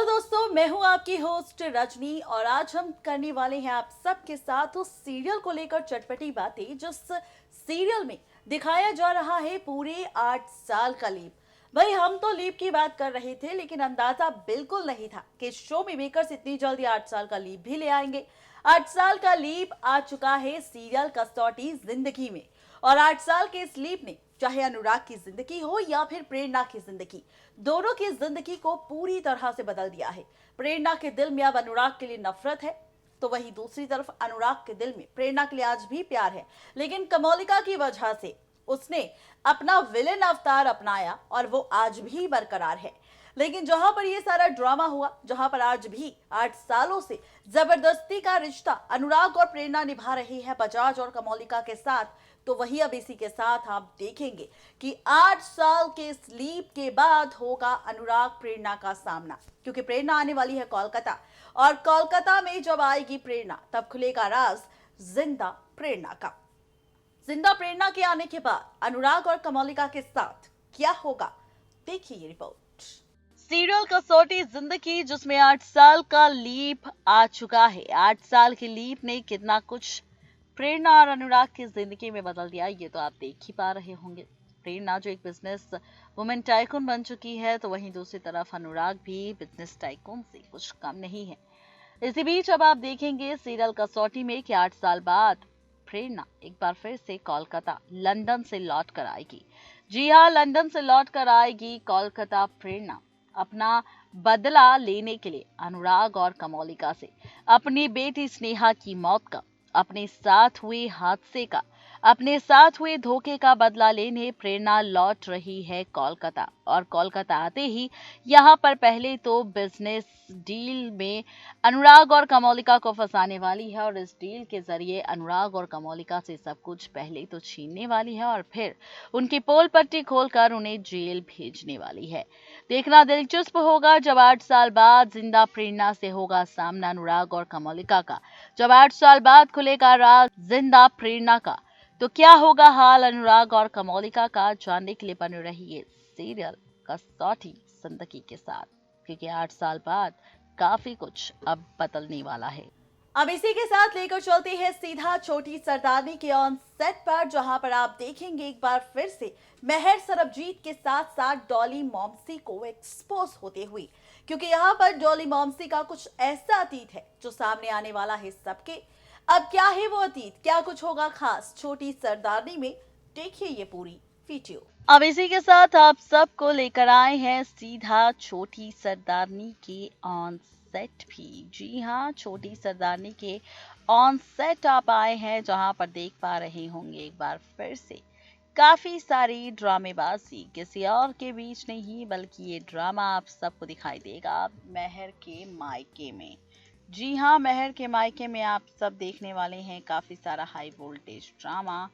Hello दोस्तों, मैं हूं आपकी होस्ट रजनी और आज हम करने वाले हैं आप सबके साथ उस सीरियल को लेकर चटपटी बातें जिस सीरियल में दिखाया जा रहा है पूरे 8 साल का लीप। भाई हम तो लीप की बात कर रहे थे लेकिन अंदाजा बिल्कुल नहीं था कि शो में मेकर्स इतनी जल्दी 8 साल का लीप भी ले आएंगे। 8 साल का लीप आ चुका है सीरियल कसौटी जिंदगी में और 8 साल के इस लीप ने चाहे अनुराग की जिंदगी हो या फिर प्रेरणा की जिंदगी, दोनों की जिंदगी को पूरी तरह से बदल दिया है। प्रेरणा के दिल में अब अनुराग के लिए नफरत है, तो वहीं दूसरी तरफ अनुराग के दिल में प्रेरणा के लिए आज भी प्यार है, लेकिन कमोलिका की वजह से उसने अपना विलेन अवतार अपनाया और वो आज भी बरकरार है। लेकिन जहां पर ये सारा ड्रामा हुआ, जहां पर आज भी 8 सालों से जबरदस्ती का रिश्ता अनुराग और प्रेरणा निभा रही है बजाज और कमोलिका के साथ, तो वही अब इसी के साथ आप देखेंगे कि 8 साल के स्लीप के बाद होगा अनुराग प्रेरणा का सामना, क्योंकि प्रेरणा आने वाली है कोलकाता और कोलकाता में जब आएगी प्रेरणा तब खुलेगा राज जिंदा प्रेरणा का। जिंदा प्रेरणा के आने के बाद अनुराग और कमोलिका के साथ क्या होगा, देखिए ये रिपोर्ट। सीरियल कसौटी जिंदगी जिसमें 8 साल का लीप आ चुका है। 8 साल के लीप ने कितना कुछ प्रेरणा और अनुराग की जिंदगी में बदल दिया, ये तो आप देख ही पा रहे होंगे। प्रेरणा जो एक बिजनेस वुमेन टाइकून बन चुकी है, तो वहीं दूसरी तरफ अनुराग भी बिजनेस टाइकून से कुछ कम नहीं है। इसी बीच अब आप देखेंगे सीरियल कसौटी में कि 8 साल बाद प्रेरणा एक बार फिर से कोलकाता लंदन से लौट कर आएगी। जी हाँ, लंदन से लौट कर आएगी कोलकाता प्रेरणा अपना बदला लेने के लिए अनुराग और कमोलिका से। अपनी बेटी स्नेहा की मौत का, अपने साथ हुए हादसे का, अपने साथ हुए धोखे का बदला लेने प्रेरणा लौट रही है कोलकाता। और कोलकाता आते ही यहाँ पर पहले तो बिजनेस डील में अनुराग और कमोलिका को फंसाने वाली है और इस डील के जरिए अनुराग और कमोलिका से सब कुछ पहले तो छीनने वाली है और फिर उनकी पोल पट्टी खोलकर उन्हें जेल भेजने वाली है। देखना दिलचस्प होगा जब 8 साल बाद जिंदा प्रेरणा से होगा सामना अनुराग और कमोलिका का। जब 8 साल बाद खुलेगा राज जिंदा प्रेरणा का, तो क्या होगा हाल अनुराग और कमोलिका का, जानने के लिए बने रहिए सीरियल कसौटी जिंदगी के साथ, क्योंकि 8 साल बाद काफी कुछ अब बदलने वाला है। अब इसी के साथ लेकर चलते हैं सीधा छोटी सरदारनी के ऑन सेट पर, जहां पर आप देखेंगे एक बार फिर से मेहर सरबजीत के साथ साथ डॉली मॉम्सी को एक्सपोज होते हुए, क्योंकि यहाँ पर डॉली मॉम्सी का कुछ ऐसा अतीत है जो सामने आने वाला है सबके। अब क्या है वो अतीत, क्या कुछ होगा खास छोटी सरदारनी में, देखिए ये पूरी वीडियो। अब इसी के साथ आप सबको लेकर आए हैं सीधा छोटी सरदारनी के ऑन सेट भी। जी हाँ, छोटी सरदारनी के ऑन सेट आप आए हैं, जहां पर देख पा रहे होंगे एक बार फिर से काफी सारी ड्रामेबाजी किसी और के बीच नहीं, बल्कि ये ड्रामा आप सबको दिखाई देगा मेहर के मायके में। जी हाँ, मेहर के मायके में आप सब देखने वाले हैं काफी सारा हाई वोल्टेज ड्रामा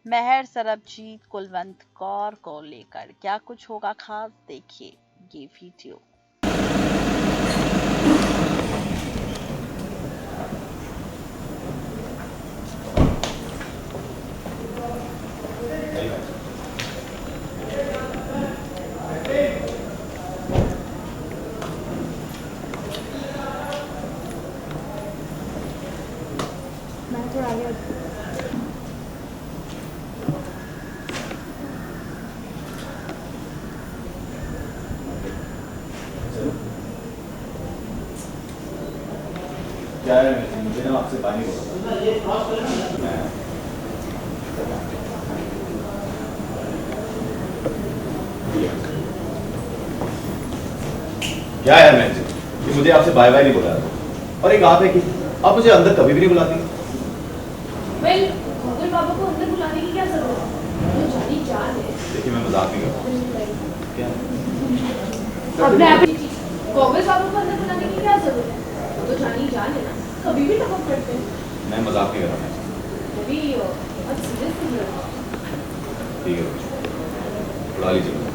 मेहर सरबजीत कुलवंत कौर को लेकर। क्या कुछ होगा खास, देखिए ये वीडियो। क्या है, मुझे ना आपसे पानी बोला क्या है मैं कि मुझे आपसे बाय बाय नहीं बोला और एक आप है कि आप मुझे अंदर कभी भी नहीं बुलाती। गॉगल बाबा को अंदर बुलाने की क्या जरूरत है? वो जानी जान है। देखिए मैं मजाक नहीं कर रहा। क्या अपने आप गॉगल बाबा को अंदर बुलाने की क्या जरूरत है? वो तो जानी जान है ना, कभी भी टपक करते हैं। मैं मजाक नहीं कर रहा। अभी बहुत सीरियस नहीं है। ठीक है, उड़ा लीजिए।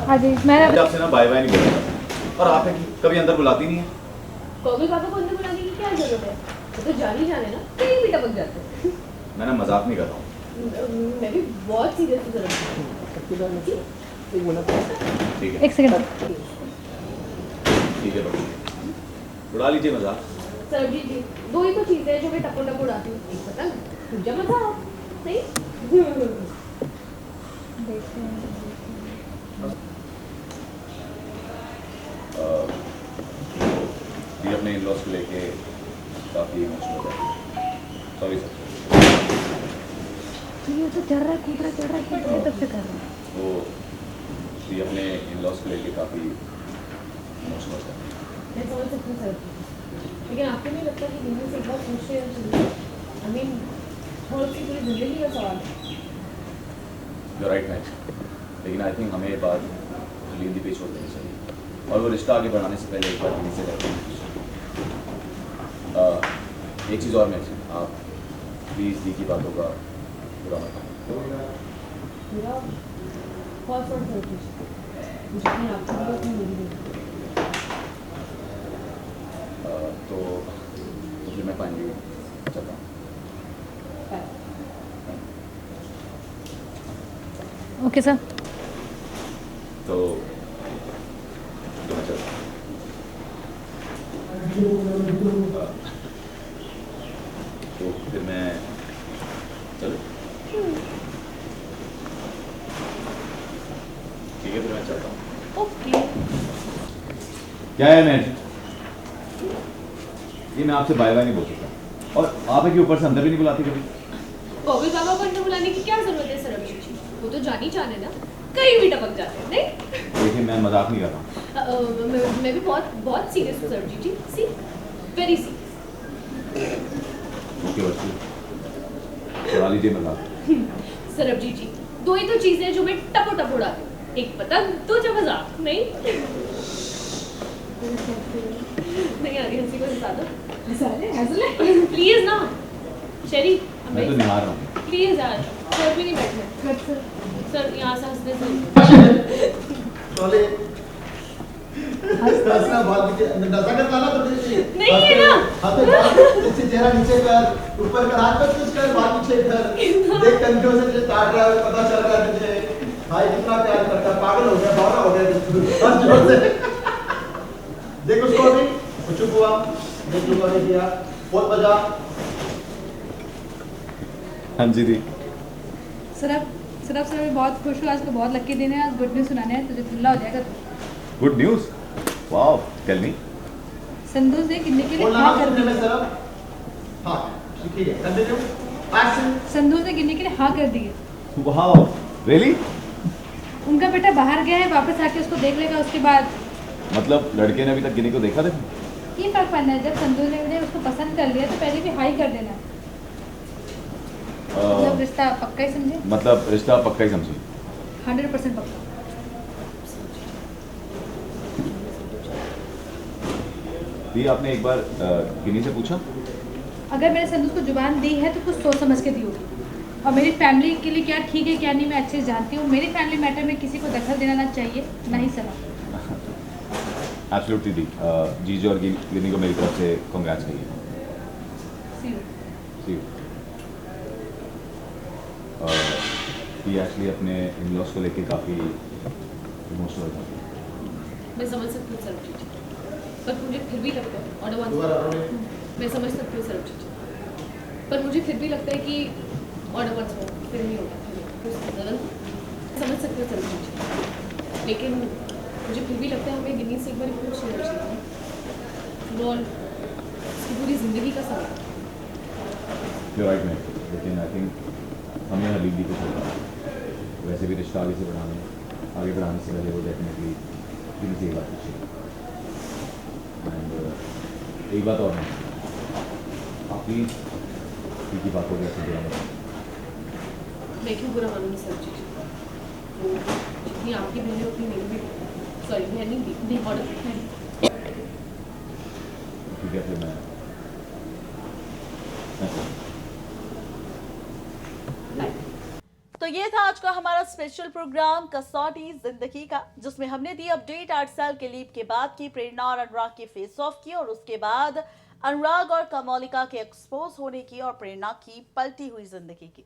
हाँ जी मैं मुझे आपसे ना बाय बाय नहीं बोला और आप है कि कभी अंदर बुलाती नहीं है। कौवे पापा को अंदर बुलाने की क्या जरूरत है? वो तो जान ही जाने ना कहीं भी टपक जाते हैं। मैं ना मजाक नहीं कर रहा हूँ। मैं भी बहुत सीरियस हूँ जरा। ठीक है एक सेकंड ठीक है बाबू, उड़ा लीजिए मजाक। सर जी जी दो ही तो चीजें हैं जो मैं टपो टपो उड़ाती हूँ, एक पतंग दूसरा मजाक। नहीं देखते हैं ये अपने इन लॉस को लेके काफ़ी इमोशनल है। Sorry sir. ये तो चल रहा है कूद रहा है तब से कर रहा है। वो ये अपने इन लॉस को लेके काफ़ी इमोशनल है। मैं समझ सकती हूँ सर, लेकिन आपको नहीं लगता कि दिन से एक बार पूछते हैं? आई मीन थोड़ी सी पूरी जिंदगी का सवाल है। यू राइट मैच, लेकिन आई थिंक हमें ये बात जल्दी पे छोड़ देनी चाहिए और वो रिश्ता आगे बढ़ाने से पहले एक बार किसी से करते हैं। एक चीज़ और मैच, आप प्लीज़ दी की बातों का बुरा मत मानिए। मेरा फर्स्ट और थर्ड जितनी आपकी भी उतनी मेरी भी। तो फिर मैं फाइनली चलता हूँ। बाय। Okay sir. तो मैं चलता हूँ। तो फिर मैं चलूँ? ठीक है फिर मैं चलता हूँ। ओके क्या है मैच, ये मैं आपसे बाय बाय नहीं बोल सकता और आप है कि ऊपर से अंदर भी नहीं बुलाती कभी। कौवे बाबा को अंदर बुलाने की क्या जरूरत है सर? अभी वो तो जान ही जाने ना कहीं भी टपक जाते हैं। नहीं देखिए मैं मजाक नहीं कर रहा हूँ। मैं भी बहुत बहुत सीरियस हूँ सर जी सी वेरी सीरियस। ओके बच्चे, चला लीजिए मजाक। सरबजीत जी दो ही तो चीजें हैं जो मैं टपो टप उड़ाती हूँ, एक पतंग दूसरा मजाक। नहीं नहीं आ रही हंसी को हंसा दो प्लीज ना शेरी। मैं तो निहार रहा हूँ। प्लीज यार सर भी नहीं बैठना सर यहाँ से हंसने से चले हंसना बात के नजाकत वाला तो नहीं है ना। हाथ नीचे चेहरा नीचे कर, ऊपर कर, हाथ पर कुछ कर, बात पीछे कर। देख कंफ्यूजन से काट रहा है, पता चल रहा है तुझे भाई कितना प्यार करता है, पागल हो गया, बावरा हो गया बस जोर से। देख उसको अभी वो चुप हुआ, देख चुप नहीं किया, बहुत बजा। हाँ जी दी। सर मैं बहुत खुश हूँ, आज तो बहुत लकी दिन है, आज गुड न्यूज़ सुनाने हैं तुझे, खुला हो जाएगा तू। Good news, wow, tell me. संदूक से गिनने के लिए बोलना हाँ ना कर सुनने दी। में सरब। हाँ ठीक है, कंटिन्यू एक्शन। संदूक से गिनने के लिए हाँ कर दी है। Wow, really? उनका बेटा बाहर गया है, वापस आके उसको देख लेगा, उसके बाद मतलब लड़के ने अभी तक गिनी को देखा था? ये फर्क पड़ना है, जब संदूक ने उसको पसंद कर लिया तो पहले भी हाई कर देना है। मतलब रिश्ता पक्का ही समझे, मतलब रिश्ता पक्का ही समझी। 100% पक्का। दी आपने एक बार गिनी से पूछा? अगर मैंने संदूक को जुबान दी है तो कुछ सोच समझ के दी होगी, और मेरी फैमिली के लिए क्या ठीक है क्या नहीं मैं अच्छे से जानती हूँ। मेरी फैमिली मैटर में किसी को दखल देना ना चाहिए, ना ही सलाह। एब्सोल्युटली दी। जीजू और गिनी को मेरी तरफ से कांग्रेट्स कहिए। See you. See you. ये एक्चुअली अपने इन लॉस को लेके काफ़ी इमोशनल था। मैं समझ सकती हूँ सरबजीत जी, पर मुझे फिर भी लगता है ऑर्डर दोबारा वन। रोने। मैं समझ सकती हूँ सरबजीत जी, पर मुझे फिर भी लगता है कि ऑर्डर वन फिर नहीं होगा। समझ सकती हूँ सरबजीत जी, लेकिन मुझे फिर भी लगता है हमें गिनी से एक बार पूछ लेना चाहिए और उसकी पूरी ज़िंदगी का सवाल। यू राइट मैम, लेकिन आई थिंक हमें हबीब दी को छोड़ना, वैसे भी रिश्ता आगे बढ़ाने से पहले वो डेफिनेटली गिनी से एक बात पूछी। एंड एक बात और है, आप प्लीज़ दी की बातों को ऐसे बुरा मत मानिए। मैं क्यों बुरा मानूंगी सरबजीत जी? वो जितनी आपकी बहन है उतनी मेरी भी, सॉरी बहन नहीं थी ऑर्डर। ठीक है फिर मैं तो ये था आज का हमारा स्पेशल प्रोग्राम कसौटी जिंदगी का, जिसमें हमने दी अपडेट 8 साल के लीप के बाद की, प्रेरणा और अनुराग की फेस ऑफ की, और उसके बाद अनुराग और कमोलिका के एक्सपोज होने की, और प्रेरणा की पलटी हुई जिंदगी की।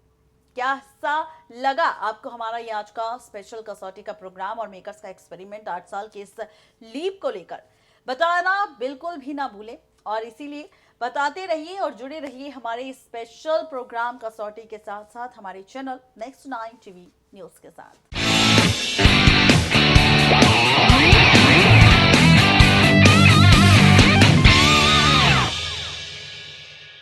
क्या सा लगा आपको हमारा ये आज का स्पेशल कसौटी का प्रोग्राम और मेकर्स का एक्सपेरिमेंट 8 साल के इस लीप को लेकर? बताना बिल्कुल भी ना भूलें, और इसीलिए बताते रहिए और जुड़े रहिए हमारे स्पेशल प्रोग्राम कसौटी के साथ साथ हमारे चैनल नेक्स्ट 9 टीवी न्यूज के साथ।